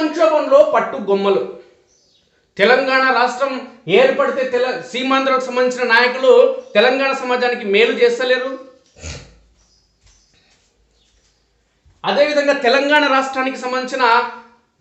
సంక్షోభంలో పట్టు గొమ్మలు. తెలంగాణ రాష్ట్రం ఏర్పడితే సీమాంధ్రకు సంబంధించిన నాయకులు తెలంగాణ సమాజానికి మేలు చేస్తలేరు. అదేవిధంగా తెలంగాణ రాష్ట్రానికి సంబంధించిన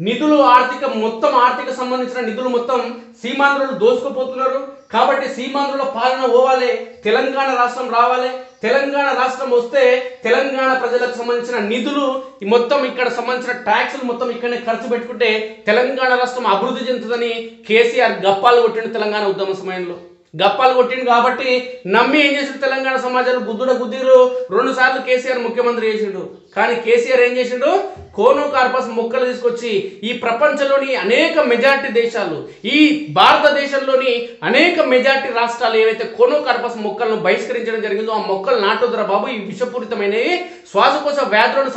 నిధులు ఆర్థిక సంబంధించిన నిధులు మొత్తం సీమాంధ్రులు దోసుకుపోతున్నారు. కాబట్టి సీమాంధ్రుల పాలన పోవాలి, తెలంగాణ రాష్ట్రం రావాలి. తెలంగాణ రాష్ట్రం వస్తే తెలంగాణ ప్రజలకు సంబంధించిన నిధులు మొత్తం ఇక్కడ సంబంధించిన ట్యాక్సులు మొత్తం ఇక్కడనే ఖర్చు పెట్టుకుంటే తెలంగాణ రాష్ట్రం అభివృద్ధి చెందుతుందని కేసీఆర్ గప్పాలు కొట్టిండు. తెలంగాణ ఉద్యమ సమయంలో గప్పాలు కొట్టిండు కాబట్టి నమ్మి ఏం చేసిండు, తెలంగాణ సమాజాలు గుద్దిరు 2 సార్లు కేసీఆర్ ముఖ్యమంత్రి చేసిండు. కానీ కేసీఆర్ ఏం చేసిండు, కోనోకార్పస్ మొక్కలు తీసుకొచ్చి ఈ ప్రపంచంలోని అనేక మెజార్టీ దేశాలు, ఈ భారతదేశంలోని అనేక మెజార్టీ రాష్ట్రాలు ఏవైతే కోనోకార్పస్ మొక్కలను బహిష్కరించడం జరిగిందో ఆ మొక్కలు నాటొద్దురా బాబు, ఈ విషపూరితమైనవి శ్వాసకోశ వ్యాధులను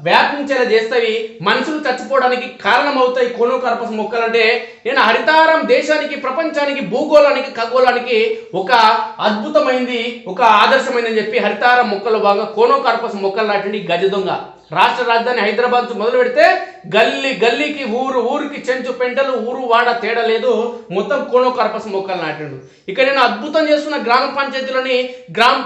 వ్యాపించేలా చేస్తాయి, మనుషులు చచ్చిపోవడానికి కారణమవుతాయి కోనోకార్పస్ మొక్కలు అంటే. నేను హరితారం దేశానికి, ప్రపంచానికి, భూగోళానికి, ఖగోళానికి ఒక అద్భుతమైంది, ఒక ఆదర్శమైందని చెప్పి హరితారం మొక్కలు బాగా కోనోకార్పస్ మొక్కలు నాటండి. గజ దొంగ రాష్ట్ర రాజధాని హైదరాబాద్ మొదలు పెడితే గల్లీ గల్లీకి, ఊరికి చెంచు పెంటలు, ఊరు వాడ తేడా లేదు, మొత్తం కోనోకార్పస్ మొక్కలు నాటిండు. ఇక నేను అద్భుతం చేస్తున్న గ్రామ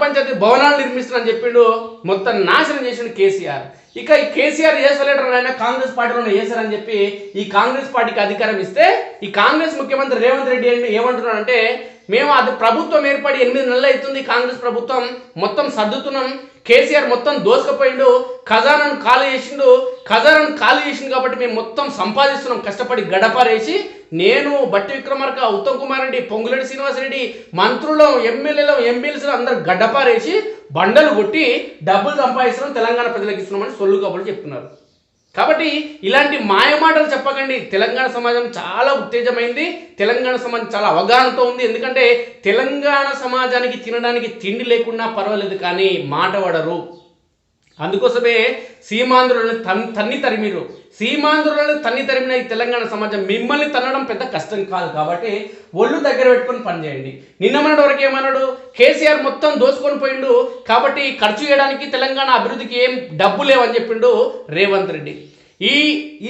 పంచాయతీ భవనాలు నిర్మిస్తున్నాను చెప్పిండు, మొత్తం నాశనం చేసిండు కేసీఆర్. ఇక ఈ కేసీఆర్ చేసలేటర్ ఆయన కాంగ్రెస్ పార్టీలో చేశారని చెప్పి ఈ కాంగ్రెస్ పార్టీకి అధికారం ఇస్తే ఈ కాంగ్రెస్ ముఖ్యమంత్రి రేవంత్ రెడ్డి ఏమంటున్నాడంటే, మేము అది ప్రభుత్వం ఏర్పడి 8 నెలలు అవుతుంది, కాంగ్రెస్ ప్రభుత్వం మొత్తం సర్దుతున్నాం, కేసీఆర్ మొత్తం దోసుకుపోయిండు, ఖజానాను ఖాళీ చేసిండు కాబట్టి మేము మొత్తం సంపాదిస్తున్నాం కష్టపడి గడపారేసి. నేను, బట్టి విక్రమార్క, ఉత్తమ్ కుమార్ రెడ్డి, పొంగులేటి శ్రీనివాసరెడ్డి, మంత్రులు, ఎమ్మెల్యేలు, ఎంపీలు అందరూ గడ్డపారేసి బండలు కొట్టి డబ్బులు సంపాదిస్తున్నాం, తెలంగాణ ప్రజలకు ఇస్తున్నామని సొల్లు కబుర్లు చెప్తున్నారు. కాబట్టి ఇలాంటి మాయమాటలు చెప్పకండి. తెలంగాణ సమాజం చాలా ఉత్తేజమైంది, తెలంగాణ సమాజం చాలా అవగాహనతో ఉంది. ఎందుకంటే తెలంగాణ సమాజానికి తినడానికి తిండి లేకున్నా పర్వాలేదు కానీ మాట పడరు. అందుకోసమే సీమాంధ్రులను తన్ని తరిమిన ఈ తెలంగాణ సమాజం మిమ్మల్ని తన్నడం పెద్ద కష్టం కాదు. కాబట్టి ఒళ్ళు దగ్గర పెట్టుకొని పనిచేయండి. నిన్నమన్నటి వరకు ఏమన్నాడు, కేసీఆర్ మొత్తం దోసుకొని పోయిండు కాబట్టి ఖర్చు చేయడానికి తెలంగాణ అభివృద్ధికి ఏం డబ్బు లేవని చెప్పిండు రేవంత్ రెడ్డి.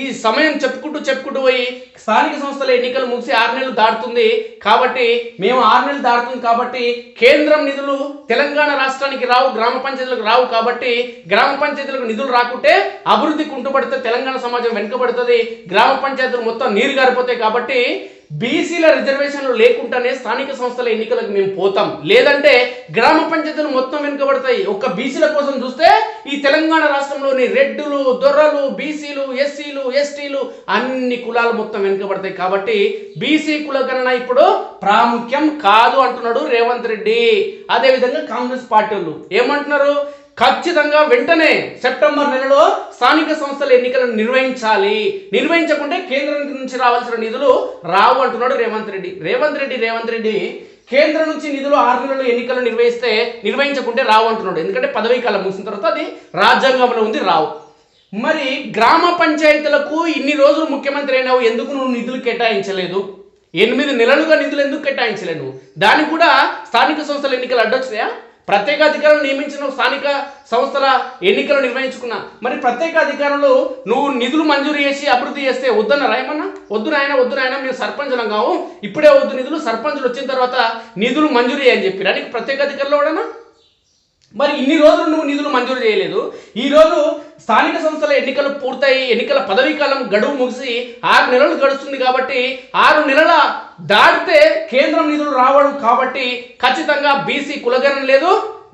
ఈ సమయం చెప్పుకుంటూ పోయి స్థానిక సంస్థల ఎన్నికలు ముగిసి 6 నెలలు దాటుతుంది కాబట్టి మేము 6 నెలలు దాటుతుంది కాబట్టి కేంద్రం నిధులు తెలంగాణ రాష్ట్రానికి రావు, గ్రామ పంచాయతీలకు రావు కాబట్టి గ్రామ పంచాయతీలకు నిధులు రాకుంటే అభివృద్ధి కుంటుపడితే తెలంగాణ సమాజం వెనుకబడుతుంది, గ్రామ పంచాయతీలు మొత్తం నీరు గారిపోతాయి కాబట్టి బీసీల రిజర్వేషన్లు లేకుండానే స్థానిక సంస్థల ఎన్నికలకు మేము పోతాం, లేదంటే గ్రామ పంచాయతీలు మొత్తం వెనుకబడతాయి. ఒక్క బీసీల కోసం చూస్తే ఈ తెలంగాణ రాష్ట్రంలోని రెడ్డులు, దొర్రలు, బీసీలు, ఎస్సీలు, ఎస్టీలు అన్ని కులాలు మొత్తం వెనుకబడతాయి కాబట్టి బీసీ కులగణన ఇప్పుడు ప్రాముఖ్యం కాదు అంటున్నాడు రేవంత్ రెడ్డి. అదేవిధంగా కాంగ్రెస్ పార్టీలు ఏమంటున్నారు, ఖచ్చితంగా వెంటనే సెప్టెంబర్ నెలలో స్థానిక సంస్థల ఎన్నికలను నిర్వహించకుంటే కేంద్రం నుంచి రావాల్సిన నిధులు రావు అంటున్నాడు రేవంత్ రెడ్డి. కేంద్రం నుంచి నిధులు 6 నెలలు ఎన్నికలు నిర్వహించకుంటే రావు అంటున్నాడు. ఎందుకంటే పదవీ కాలం ముగిసిన తర్వాత అది రాజ్యాంగంలో ఉంది, రావు. మరి గ్రామ పంచాయతీలకు ఇన్ని రోజులు ముఖ్యమంత్రి అయినావు, ఎందుకు నువ్వు నిధులు కేటాయించలేదు? 8 నెలలుగా నిధులు ఎందుకు కేటాయించలేదు? దానికి కూడా స్థానిక సంస్థల ఎన్నికలు అడ్డొచ్చాయా? ప్రత్యేక అధికారులు నియమించిన స్థానిక సంస్థల ఎన్నికలు నిర్వహించుకున్నా, మరి ప్రత్యేక అధికారులు నువ్వు నిధులు మంజూరు చేసి అభివృద్ధి చేస్తే వద్దన్నారా? ఏమన్నా వద్దు నాయన మేము సర్పంచులం కావు, ఇప్పుడే వద్దు నిధులు, సర్పంచులు వచ్చిన తర్వాత నిధులు మంజూరు చేయని చెప్పిరా నీకు ప్రత్యేక అధికారులు కూడా? మరి ఇన్ని రోజులు నువ్వు నిధులు మంజూరు చేయలేదు. ఈరోజు స్థానిక సంస్థల ఎన్నికలు పూర్తయి ఎన్నికల పదవీ కాలం గడువు ముగిసి 6 నెలలు గడుస్తుంది కాబట్టి 6 నెలల దాటితే కేంద్రం నిధులు రావడం కాబట్టి ఖచ్చితంగా బీసీ కులగణన లేదు,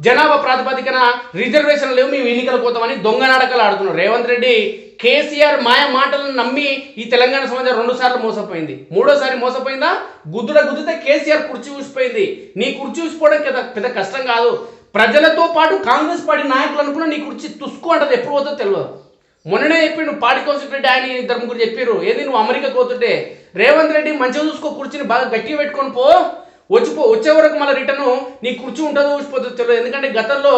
జనాభా ప్రాతిపదికన రిజర్వేషన్ లేవు, మేము ఎన్నికలు పోతామని దొంగ నాటకాలు ఆడుతున్నారు రేవంత్ రెడ్డి. కేసీఆర్ మాయ మాటలను నమ్మి ఈ తెలంగాణ సమాజం 2 సార్లు మోసపోయింది, 3ఓసారి మోసపోయిందా? గుద్దితే కేసీఆర్ కుర్చీ ఊసిపోయింది. నీ కుర్చీ ఊసిపోవడం పెద్ద కష్టం కాదు. ప్రజలతో పాటు కాంగ్రెస్ పార్టీ నాయకులు అనుకున్న నీ కుర్చీ తుస్కు అంటది, ఎప్పుడు పోతుందో తెలియదు. మొన్ననే చెప్పిండు పార్టీ కౌన్సిల్ రెడ్డి, ఆయన 2 చెప్పారు, ఏది నువ్వు అమెరికాకు పోతుంటే రేవంత్ రెడ్డి మంచిగా చూసుకో, కుర్చీని బాగా గట్టిగా పెట్టుకొని వచ్చే వరకు మళ్ళీ రిటర్న్ నీ కుర్చీ ఉంటుందో ఊసిపోతుందో తెలియదు. ఎందుకంటే గతంలో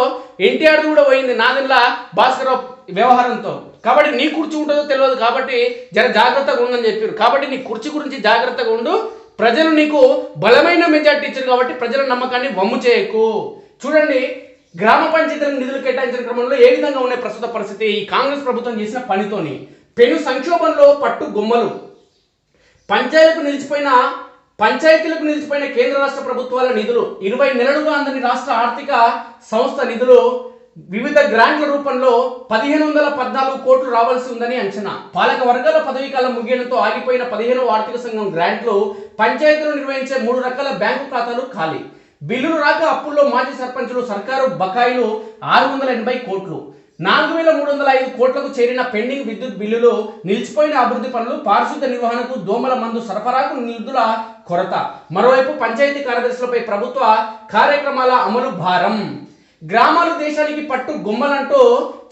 ఎన్టీఆర్ కూడా పోయింది నాదెండ్ల భాస్కర్ వ్యవహారంతో, కాబట్టి నీ కుర్చీ ఉంటుందో తెలియదు కాబట్టి జాగ్రత్తగా ఉండని చెప్పారు. కాబట్టి నీ కుర్చీ గురించి జాగ్రత్తగా ఉండు, ప్రజలు నీకు బలమైన మెజార్టీ ఇచ్చారు కాబట్టి ప్రజల నమ్మకాన్ని వమ్ము చేయకు. చూడండి గ్రామ పంచాయతీలకు నిధులు కేటాయించిన క్రమంలో ఏ విధంగా ఉన్నాయి ప్రస్తుత పరిస్థితి ఈ కాంగ్రెస్ ప్రభుత్వం చేసిన పనితోని. పెను సంక్షోభంలో పట్టు గుమ్మలు. పంచాయతీలకు నిలిచిపోయిన కేంద్ర రాష్ట్ర ప్రభుత్వాల నిధులు 20 నెలలుగా అందని రాష్ట్ర ఆర్థిక సంస్థ నిధులు వివిధ గ్రాంట్ల రూపంలో 1514 కోట్లు రావాల్సి ఉందని అంచనా. పాలక వర్గాల పదవీ కాలం ముగియడంతో ఆగిపోయిన 15వ ఆర్థిక సంఘం గ్రాంట్లు, పంచాయతీలు నిర్వహించే 3 రకాల బ్యాంకు ఖాతాలు ఖాళీ. బిల్లులు రాక అప్పుల్లో మాజీ సర్పంచులు, సర్కారు బకాయిలు 680 కోట్లు. 4305 కోట్లకు చేరిన పెండింగ్ విద్యుత్ బిల్లులు, నిలిచిపోయిన అభివృద్ధి పనులు, పారిశుద్ధ్య నిర్వహణకు దోమల మందు సరఫరాకు నిధుల కొరత. మరోవైపు పంచాయతీ కార్యదర్శులపై ప్రభుత్వ కార్యక్రమాల అమలు భారం. గ్రామాలు దేశానికి పట్టు గుమ్మలంటూ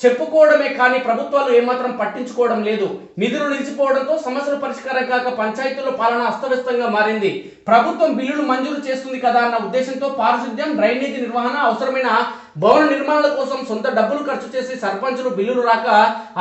చెప్పుకోవడమే కానీ ప్రభుత్వాలు ఏమాత్రం పట్టించుకోవడం లేదు. నిధులు నిలిచిపోవడంతో సమస్యల పరిష్కారం కాక పంచాయతీల్లో పాలన అస్తవ్యస్తంగా మారింది. ప్రభుత్వం బిల్లులు మంజూరు చేస్తుంది కదా అన్న ఉద్దేశంతో పారిశుద్ధ్యం, డ్రైనేజీ నిర్వహణ, అవసరమైన భవన నిర్మాణాల కోసం సొంత డబ్బులు ఖర్చు చేసి సర్పంచులు బిల్లులు రాక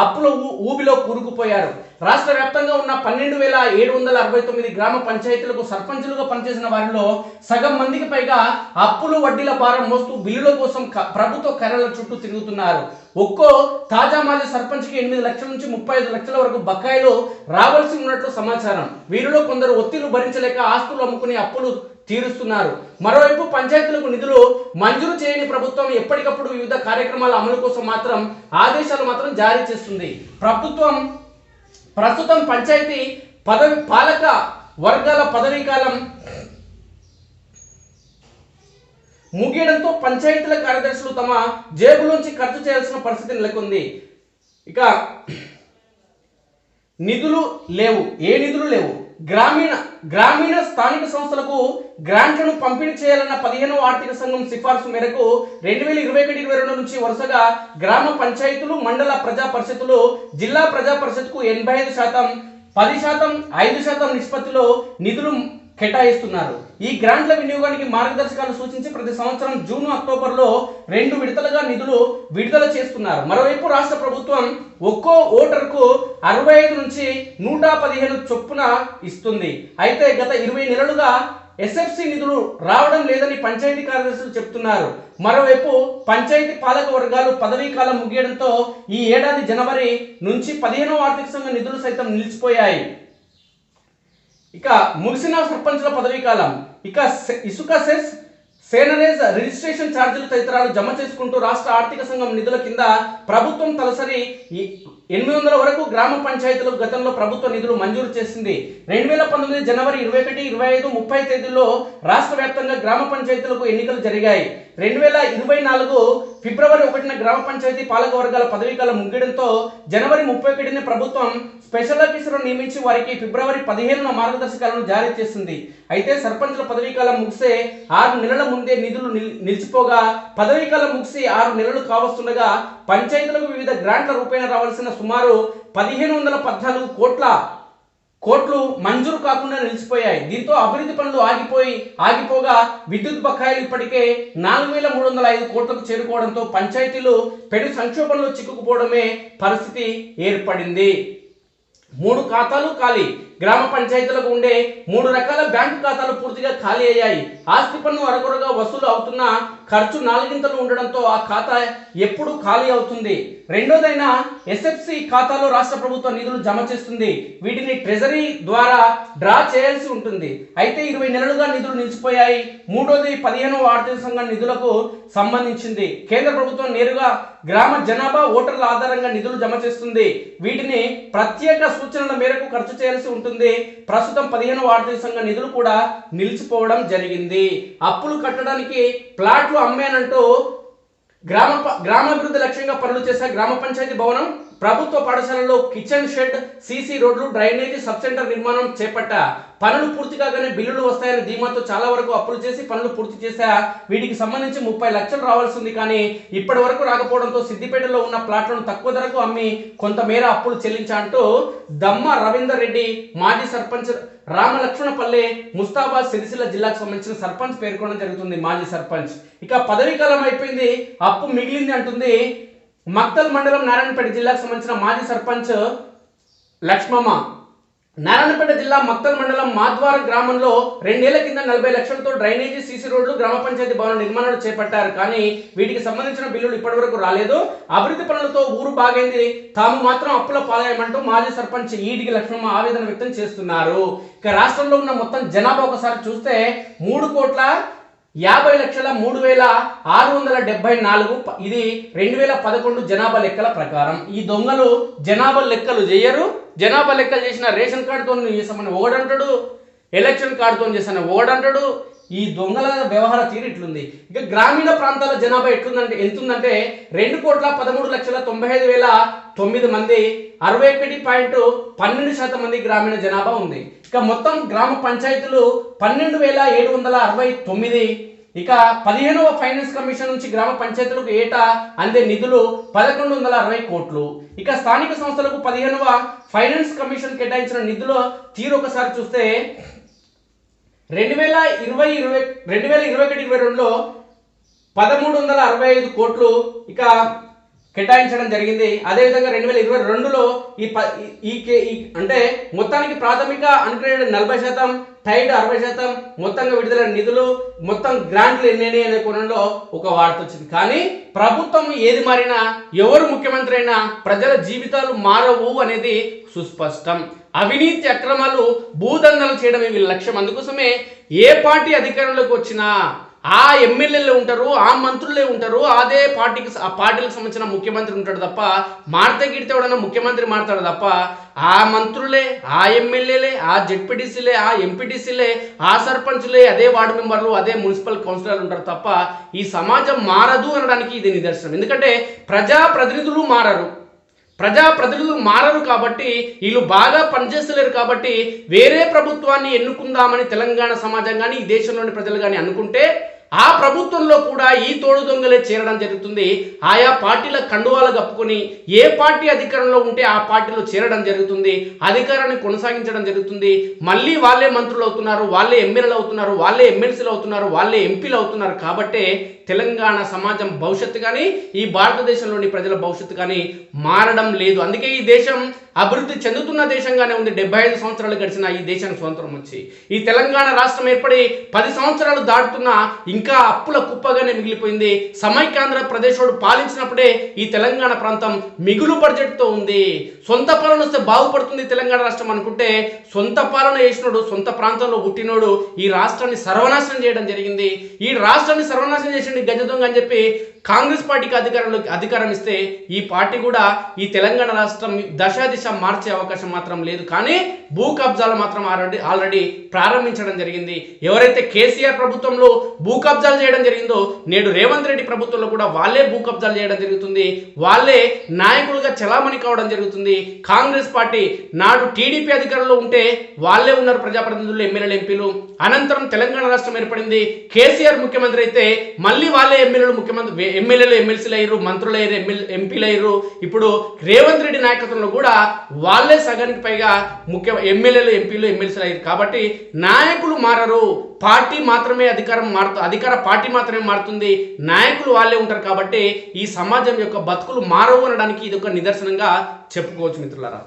అప్పుల ఊబిలో కూరుకుపోయారు. రాష్ట్ర వ్యాప్తంగా ఉన్న 12,769 గ్రామ పంచాయతీలకు సర్పంచులుగా పనిచేసిన వారిలో సగం మందికి పైగా అప్పులు, వడ్డీల భారం మోస్తూ బిల్లుల కోసం ప్రభుత్వ కార్యాలయాల చుట్టూ తిరుగుతున్నారు. ఒక్కో తాజా మాజీ సర్పంచ్కి 8 లక్షల నుంచి 35 లక్షల వరకు బకాయిలు రావాల్సి ఉన్నట్లు సమాచారం. వీరిలో కొందరు ఒత్తిళ్లు భరించలేక ఆస్తులు అమ్ముకుని అప్పులు తీరుస్తున్నారు. మరోవైపు పంచాయతీలకు నిధులు మంజూరు చేయని ప్రభుత్వం ఎప్పటికప్పుడు వివిధ కార్యక్రమాల అమలు కోసం మాత్రం ఆదేశాలు మాత్రం జారీ చేస్తుంది. ప్రస్తుతం పంచాయతీ పాలక వర్గాల పదవీ కాలం ముగియడంతో పంచాయతీల కార్యదర్శులు తమ జేబులోంచి ఖర్చు చేయాల్సిన పరిస్థితి నెలకొంది. ఇక నిధులు లేవు. గ్రామీణ స్థానిక సంస్థలకు గ్రాంట్లను పంపిణీ చేయాలన్న 15వ ఆర్థిక సంఘం సిఫార్సు మేరకు 2021-22 నుంచి వరుసగా గ్రామ పంచాయతీలు, మండల ప్రజా పరిషత్తులు, జిల్లా ప్రజా పరిషత్కు 85%, 10%, 5% నిష్పత్తిలో నిధులు కేటాయిస్తున్నారు. ఈ గ్రాంట్ల వినియోగానికి మార్గదర్శకాలు సూచించి ప్రతి సంవత్సరం జూన్, అక్టోబర్లో 2 విడతలుగా నిధులు విడుదల చేస్తున్నారు. మరోవైపు రాష్ట్ర ప్రభుత్వం ఒక్కో ఓటర్కు 65 నుంచి 115 చొప్పున ఇస్తుంది. అయితే గత 20 నెలలుగా ఎస్ఎఫ్సి నిధులు రావడం లేదని పంచాయతీ కార్యదర్శులు చెప్తున్నారు. మరోవైపు పంచాయతీ పాలక వర్గాలు పదవీ కాలం ముగియడంతో ఈ ఏడాది జనవరి నుంచి 15వ ఆర్థిక సంఘం నిధులు సైతం నిలిచిపోయాయి. ఇక ముగిసిన సర్పంచుల పదవీ కాలం. ఇక ఇసుక సెస్, సేనరేజ్, రిజిస్ట్రేషన్ ఛార్జీలు తదితరాలు జమ చేసుకుంటూ రాష్ట్ర ఆర్థిక సంఘం నిధుల కింద ప్రభుత్వం తలసరి 800 వరకు గ్రామ పంచాయతీలకు గతంలో ప్రభుత్వ నిధులు మంజూరు చేసింది. 2019 జనవరి 21, 25, 30 తేదీల్లో రాష్ట్ర వ్యాప్తంగా గ్రామ పంచాయతీలకు ఎన్నికలు జరిగాయి. 2024 ఫిబ్రవరి 1న గ్రామ పంచాయతీ పాలక వర్గాల పదవీకాలం ముగియడంతో జనవరి 31న ప్రభుత్వం స్పెషల్ ఆఫీసర్ను నియమించి వారికి ఫిబ్రవరి 15న మార్గదర్శకాలను జారీ చేసింది. అయితే సర్పంచుల పదవీకాలం ముగిసే 6 నెలల ముందే నిధులు నిలిచిపోగా పదవీకాలం ముగిసి 6 నెలలు కావస్తుండగా పంచాయతీలకు వివిధ గ్రాంట్ల రూపేణ రావాల్సిన సుమారు 1514 కోట్లు మంజూరు కాకుండా నిలిచిపోయాయి. దీంతో అభివృద్ధి పనులు ఆగిపోగా విద్యుత్ బకాయిలు ఇప్పటికే 4305 కోట్లకు చేరుకోవడంతో పంచాయతీలు పెను సంక్షోభంలో చిక్కుకుపోవడమే పరిస్థితి ఏర్పడింది. 3 ఖాతాలు ఖాళీ. గ్రామ పంచాయతీలకు ఉండే 3 రకాల బ్యాంకు ఖాతాలు పూర్తిగా ఖాళీ అయ్యాయి. ఆస్తి పన్ను అరకొరగా వసూలు అవుతున్న ఖర్చు 4గింతలు ఉండడంతో ఆ ఖాతా ఎప్పుడు ఖాళీ అవుతుంది. రెండోదైన ఎస్ఎఫ్సి ఖాతాలో రాష్ట్ర ప్రభుత్వం నిధులు జమ చేస్తుంది. వీటిని ట్రెజరీ ద్వారా డ్రా చేయాల్సి ఉంటుంది. అయితే 20 నెలలుగా నిధులు నిలిచిపోయాయి. మూడోది 15వ ఆర్థిక సంఘం నిధులకు సంబంధించింది. కేంద్ర ప్రభుత్వం నేరుగా గ్రామ జనాభా, ఓటర్ల ఆధారంగా నిధులు జమ చేస్తుంది. వీటిని ప్రత్యేక సూచనల మేరకు ఖర్చు చేయాల్సి ఉంటుంది. ప్రస్తుతం 15వ ఆర్థిక సంఘం నిధులు కూడా నిలిచిపోవడం జరిగింది. అప్పులు కట్టడానికి ప్లాట్లు అమ్మేనంటూ గ్రామాభివృద్ధి లక్ష్యంగా పనులు చేసే గ్రామ పంచాయతీ భవనం, ప్రభుత్వ పాఠశాలలో కిచెన్ షెడ్, సీసీ రోడ్లు, డ్రైనేజీ సబ్ సెంటర్ నిర్మాణం చేపట్టా. పనులు పూర్తి కాగానే బిల్లులు వస్తాయని ధీమాతో చాలా వరకు అప్పులు చేసి పనులు పూర్తి చేశా. వీటికి సంబంధించి 30 లక్షలు రావాల్సి ఉంది. కానీ ఇప్పటి వరకు రాకపోవడంతో సిద్దిపేటలో ఉన్న ప్లాట్లను తక్కువ ధరకు అమ్మి కొంతమేర అప్పులు చెల్లించా అంటూ దమ్మ రవీందర్ రెడ్డి, మాజీ సర్పంచ్ రామలక్ష్మణపల్లె, ముస్తాబాద్, సిరిసిల్ల జిల్లాకు సంబంధించిన సర్పంచ్ పేర్కొనడం జరుగుతుంది. మాజీ సర్పంచ్ ఇక పదవీ కాలం అయిపోయింది, అప్పు మిగిలింది అంటుంది మక్తల్ మండలం నారాయణపేట జిల్లాకు సంబంధించిన మాజీ సర్పంచ్ లక్ష్మమ్మ. నారాయణపేట జిల్లా మక్తల్ మండలం మాద్వార గ్రామంలో 2 ఏళ్ల కింద 40 లక్షలతో డ్రైనేజీ సీసీ రోడ్లు గ్రామ పంచాయతీ భవన నిర్మాణాలు చేపట్టారు. కానీ వీటికి సంబంధించిన బిల్లులు ఇప్పటివరకు రాలేదు. అభివృద్ధి పనులతో ఊరు బాగైంది, తాము మాత్రం అప్పుల పాలయ్యమంటూ మాజీ సర్పంచ్ ఈడికి లక్ష్మమ్మ ఆవేదన వ్యక్తం చేస్తున్నారు. ఇక రాష్ట్రంలో ఉన్న మొత్తం జనాభా ఒకసారి చూస్తే 3,50,03,674. ఇది 2011 జనాభా లెక్కల ప్రకారం. ఈ దొంగలు జనాభా లెక్కలు చేయరు. జనాభా లెక్కలు చేసిన రేషన్ కార్డుతో చేసామని ఓడంటాడు, ఎలక్షన్ కార్డుతో చేసామని ఓడంటాడు. ఈ దొంగల వ్యవహార తీరు ఇట్లుంది. ఇక గ్రామీణ ప్రాంతాల జనాభా ఎంతుందంటే 2,13,95,009 మంది, 61.12% మంది గ్రామీణ జనాభా ఉంది. ఇక మొత్తం గ్రామ పంచాయతీలు 12,769. ఇక 15వ ఫైనాన్స్ కమిషన్ నుంచి గ్రామ పంచాయతీలకు ఏటా అందే నిధులు 1,160 కోట్లు. ఇక స్థానిక సంస్థలకు 15వ ఫైనాన్స్ కమిషన్ కేటాయించిన నిధుల తీరు ఒకసారి చూస్తే 2021-22లో 1,365 కోట్లు ఇక కేటాయించడం జరిగింది. అదేవిధంగా 2022లో అంటే మొత్తానికి ప్రాథమిక అన్గ్రేడెడ్ 40%, టైడ్ 60%, మొత్తంగా విడుదలైన నిధులు, మొత్తం గ్రాంట్లు ఎన్ని అనే కోణంలో ఒక వార్త వచ్చింది. కానీ ప్రభుత్వం ఏది మారినా, ఎవరు ముఖ్యమంత్రి అయినా ప్రజల జీవితాలు మారవు అనేది సుస్పష్టం. అవినీతి అక్రమాలు, భూదందాలు చేయడమే వీళ్ళ లక్ష్యం. అందుకోసమే ఏ పార్టీ అధికారంలోకి వచ్చినా ఆ ఎమ్మెల్యేలే ఉంటారు, ఆ మంత్రులే ఉంటారు, అదే ఆ పార్టీలకు సంబంధించిన ముఖ్యమంత్రి ఉంటాడు తప్ప, మారితే గిడితే ఎవడన్నా ముఖ్యమంత్రి మారుతాడు తప్ప ఆ మంత్రులే, ఆ ఎమ్మెల్యేలే, ఆ జెడ్పీటీసీలే, ఆ ఎంపీటీసీలే, ఆ సర్పంచులే, అదే వార్డు మెంబర్లు, అదే మున్సిపల్ కౌన్సిలర్లు ఉంటారు తప్ప ఈ సమాజం మారదు అనడానికి ఇది నిదర్శనం. ఎందుకంటే ప్రజాప్రతినిధులు మారరు కాబట్టి, వీళ్ళు బాగా పనిచేస్తలేరు కాబట్టి వేరే ప్రభుత్వాన్ని ఎన్నుకుందామని తెలంగాణ సమాజం కానీ ఈ దేశంలోని ప్రజలు కానీ అనుకుంటే ఆ ప్రభుత్వంలో కూడా ఈ తోడు దొంగలే చేరడం జరుగుతుంది. ఆయా పార్టీల కండువాలు కప్పుకొని ఏ పార్టీ అధికారంలో ఉంటే ఆ పార్టీలో చేరడం జరుగుతుంది, అధికారాన్ని కొనసాగించడం జరుగుతుంది. మళ్ళీ వాళ్ళే మంత్రులు అవుతున్నారు, వాళ్ళే ఎమ్మెల్యేలు అవుతున్నారు, వాళ్ళే ఎమ్మెల్సీలు అవుతున్నారు, వాళ్ళే ఎంపీలు అవుతున్నారు. కాబట్టే తెలంగాణ సమాజం భవిష్యత్తు కానీ ఈ భారతదేశంలోని ప్రజల భవిష్యత్తు కానీ మారడం లేదు. అందుకే ఈ దేశం అభివృద్ధి చెందుతున్న దేశంగానే ఉంది. 75 సంవత్సరాలు గడిచిన ఈ దేశానికి స్వతంత్రం వచ్చి ఈ తెలంగాణ రాష్ట్రం ఏర్పడి 10 సంవత్సరాలు దాటుతున్నా ఇంకా అప్పుల కుప్పగానే మిగిలిపోయింది. సమైక్యాంధ్ర ప్రదేశోడు పాలించినప్పుడే ఈ తెలంగాణ ప్రాంతం మిగులు బడ్జెట్తో ఉంది. సొంత పాలన వస్తే బాగుపడుతుంది తెలంగాణ రాష్ట్రం అనుకుంటే, సొంత పాలన చేసినోడు, సొంత ప్రాంతంలో పుట్టినోడు ఈ రాష్ట్రాన్ని సర్వనాశనం చేయడం జరిగింది. ఈ రాష్ట్రాన్ని సర్వనాశనం చేసింది గజ దొంగ అని చెప్పి కాంగ్రెస్ పార్టీకి అధికారం ఇస్తే ఈ పార్టీ కూడా ఈ తెలంగాణ రాష్ట్రం దశ మార్చే అవకాశం మాత్రం లేదు. కానీ భూ కబ్జాలు మాత్రం ఆల్రెడీ ప్రారంభించడం జరిగింది. ఎవరైతే కేసీఆర్ ప్రభుత్వంలో భూ కబ్జాలు చేయడం జరిగిందో నేడు రేవంత్ రెడ్డి ప్రభుత్వంలో కూడా వాళ్ళే భూ కబ్జాలు చేయడం జరుగుతుంది. వాళ్ళే నాయకులుగా చలామణి కావడం జరుగుతుంది. కాంగ్రెస్ పార్టీ నాడు టీడీపీ అధికారంలో ఉంటే వాళ్ళే ఉన్నారు ప్రజాప్రతినిధులు, ఎమ్మెల్యేలు, ఎంపీలు. అనంతరం తెలంగాణ రాష్ట్రం ఏర్పడింది, కేసీఆర్ ముఖ్యమంత్రి అయితే మళ్ళీ వాళ్ళే ఎమ్మెల్యేలు ఎమ్మెల్సీలు అయ్యారు, మంత్రులు అయ్యారు, ఎంపీలు అయ్యారు. ఇప్పుడు రేవంత్ రెడ్డి నాయకత్వంలో కూడా వాళ్ళే సగానికి పైగా ఎమ్మెల్యేలు, ఎంపీలు, ఎమ్మెల్సీలు అయ్యారు. కాబట్టి నాయకులు మారరు, పార్టీ మాత్రమే అధికార పార్టీ మాత్రమే మారుతుంది, నాయకులు వాళ్ళే ఉంటారు. కాబట్టి ఈ సమాజం యొక్క బతుకులు మారవు అనడానికి ఇది ఒక నిదర్శనంగా చెప్పుకోవచ్చు మిత్రులారా.